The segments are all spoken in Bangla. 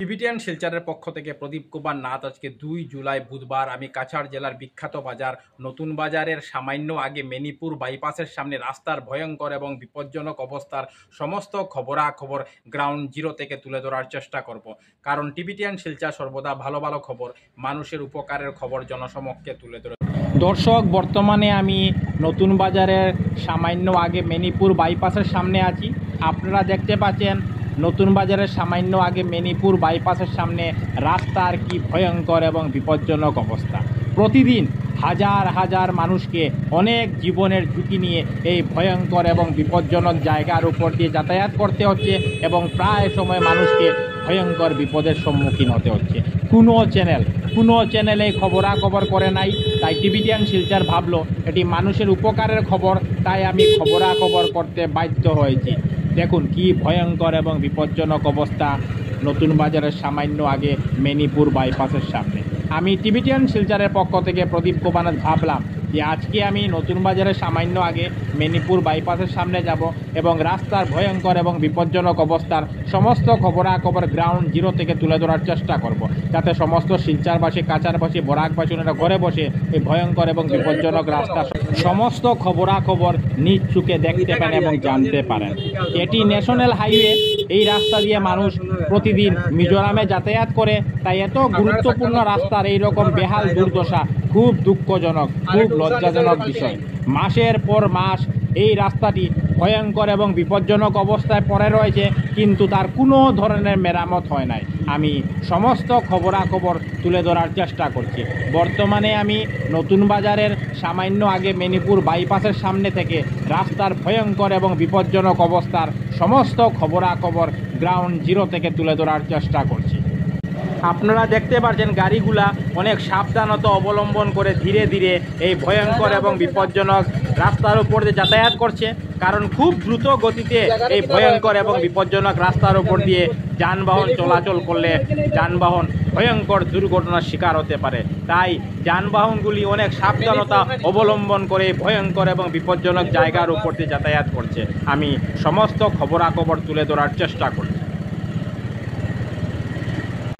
টিবিটিয়ান শিলচরের পক্ষ থেকে প্রদীপ কুমার নাথ। আজকে 2 জুলাই বুধবার আমি কাছাড় জেলার বিখ্যাত বাজার নতুন বাজারের সামান্য আগে মেনিপুর বাইপাসের সামনে রাস্তার ভয়ঙ্কর এবং বিপজ্জনক অবস্থার সমস্ত খবরাখবর গ্রাউন্ড জিরো থেকে তুলে ধরার চেষ্টা করব। কারণ টিবিটিয়ান শিলচর সর্বদা ভালো ভালো খবর, মানুষের উপকারের খবর জনসমক্ষে তুলে ধরে। দর্শক, বর্তমানে আমি নতুন বাজারের সামান্য আগে মেনিপুর বাইপাসের সামনে আছি। আপনারা দেখতে পাচ্ছেন নতুন বাজারের সামান্য আগে মেনিপুর বাইপাসের সামনে রাস্তার কি ভয়ঙ্কর এবং বিপজ্জনক অবস্থা। প্রতিদিন হাজার হাজার মানুষকে অনেক জীবনের ঝুঁকি নিয়ে এই ভয়ঙ্কর এবং বিপজ্জনক জায়গার উপর দিয়ে যাতায়াত করতে হচ্ছে এবং প্রায় সময় মানুষকে ভয়ঙ্কর বিপদের সম্মুখীন হতে হচ্ছে। কোনো চ্যানেল এই খবরাখবর করে নাই, তাই টিবিটিয়ান শিলচর ভাবলো এটি মানুষের উপকারের খবর, তাই আমি খবরাখবর করতে বাধ্য হয়েছি। দেখুন কি ভয়ঙ্কর এবং বিপজ্জনক অবস্থা নতুন বাজারের সামান্য আগে মেনিপুর বাইপাসের সামনে। আমি টিবিটিয়ান শিলচরের পক্ষ থেকে প্রদীপ কুমার নাথ ভাবলাম যে আজকে আমি নতুন বাজারের সামান্য আগে মেনিপুর বাইপাসের সামনে যাব এবং রাস্তার ভয়ঙ্কর এবং বিপজ্জনক অবস্থার সমস্ত খবরাখবর গ্রাউন্ড জিরো থেকে তুলে ধরার চেষ্টা করব, যাতে সমস্ত শিলচরবাসী, কাছাড়বাসী, বরাকবাসীরা ঘরে বসে এই ভয়ঙ্কর এবং বিপজ্জনক রাস্তার সমস্ত খবরাখবর নিজ চোখে দেখতে পারেন এবং জানতে পারেন। এটি ন্যাশনাল হাইওয়ে, এই রাস্তা দিয়ে মানুষ প্রতিদিন মিজোরামে যাতায়াত করে, তাই এত গুরুত্বপূর্ণ রাস্তার এইরকম বেহাল দুর্দশা খুব দুঃখজনক, খুব লজ্জাজনক বিষয়। মাসের পর মাস এই রাস্তাটি ভয়ঙ্কর এবং বিপজ্জনক অবস্থায় পড়ে রয়েছে, কিন্তু তার কোনো ধরনের মেরামত হয় নাই। আমি সমস্ত খবরাখবর তুলে ধরার চেষ্টা করছি। বর্তমানে আমি নতুন বাজারের সামান্য আগে মেনিপুর বাইপাসের সামনে থেকে রাস্তার ভয়ঙ্কর এবং বিপজ্জনক অবস্থার সমস্ত খবরাখবর গ্রাউন্ড জিরো থেকে তুলে ধরার চেষ্টা করছি। আপনারা দেখতে পাচ্ছেন গাড়িগুলা অনেক সাবধানতা অবলম্বন করে ধীরে ধীরে এই ভয়ঙ্কর এবং বিপজ্জনক রাস্তার উপর দিয়ে যাতায়াত করছে, কারণ খুব দ্রুত গতিতে এই ভয়ঙ্কর এবং বিপজ্জনক রাস্তার উপর দিয়ে যানবাহন চলাচল করলে যানবাহন ভয়ঙ্কর দুর্ঘটনার শিকার হতে পারে। তাই যানবাহনগুলি অনেক সাবধানতা অবলম্বন করে ভয়ঙ্কর এবং বিপজ্জনক জায়গার উপর দিয়ে যাতায়াত করছে। আমি সমস্ত খবরাখবর তুলে ধরার চেষ্টা করছি।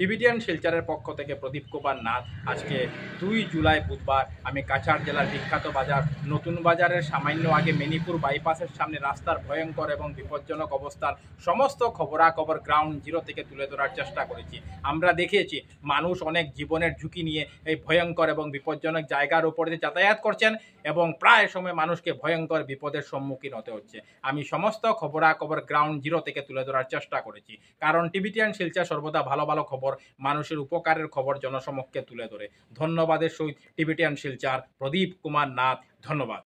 টিবিটিয়ান শিলচরের পক্ষ থেকে প্রদীপ কুমার নাথ। আজকে 2 জুলাই বুধবার আমি কাছাড় জেলার বিখ্যাত বাজার নতুন বাজারের সামান্য আগে মেনিপুর বাইপাসের সামনে রাস্তার ভয়ঙ্কর এবং বিপজ্জনক অবস্থার সমস্ত খবরাখবর গ্রাউন্ড জিরো থেকে তুলে ধরার চেষ্টা করেছি। আমরা দেখেছি মানুষ অনেক জীবনের ঝুঁকি নিয়ে এই ভয়ঙ্কর এবং বিপজ্জনক জায়গার উপর দিয়ে যাতায়াত করছেন এবং প্রায় সময় মানুষকে ভয়ঙ্কর বিপদের সম্মুখীন হতে হচ্ছে। আমি সমস্ত খবরাখবর গ্রাউন্ড জিরো থেকে তুলে ধরার চেষ্টা করেছি, কারণ টিবিটিয়ান শিলচর সর্বদা ভালো ভালো খবর, মানুষের উপকারের খবর জনসমক্ষে তুলে ধরে। ধন্যবাদের সহিত টিবিটিয়ান শিলচর প্রদীপ কুমার নাথ। ধন্যবাদ।